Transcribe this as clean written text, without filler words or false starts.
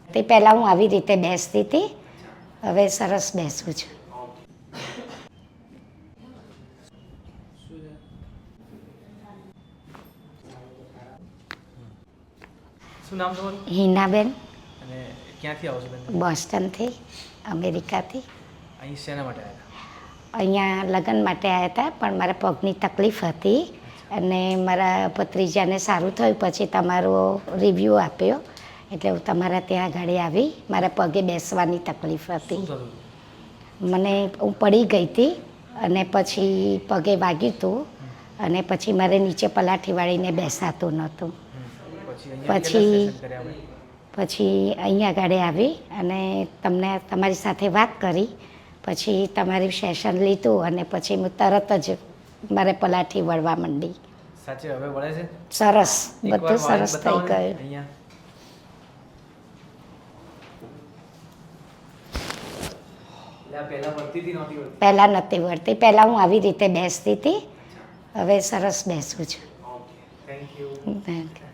તે પહેલાં હું આવી રીતે બેસતી હતી, હવે સરસ બેસું છું. શું નામ તમારું? હિનાબેન. અને ક્યાંથી આવો છો બેન? બોસ્ટનથી, અમેરિકાથી. અહીં શેના માટે આવ્યા? અહીંયા લગ્ન માટે આવ્યા હતા, પણ મારા પગની તકલીફ હતી અને મારા ભત્રીજાને સારું થયું પછી તમારો રિવ્યૂ આપ્યો, એટલે હું તમારા ત્યાં આગળ આવી. મારા પગે બેસવાની તકલીફ હતી. મને હું પડી ગઈ હતી અને પછી પગે વાગ્યું હતું અને પછી મારે નીચે પલાઠી વાળીને બેસાતું નહોતું. પછી અહીંયા આગળ આવી અને તમને તમારી સાથે વાત કરી, પછી તમારી સેશન લીધું અને પછી હું તરત જ મારે પલાઠી વળવા માંડી. સાચે હવે વળે છે? સરસ, બધું સરસ થઈ ગયું. પહેલાં નહોતી વળતી, પહેલાં હું આવી રીતે બેસતી હતી, હવે સરસ બેસું છું. Thank you. Thank you.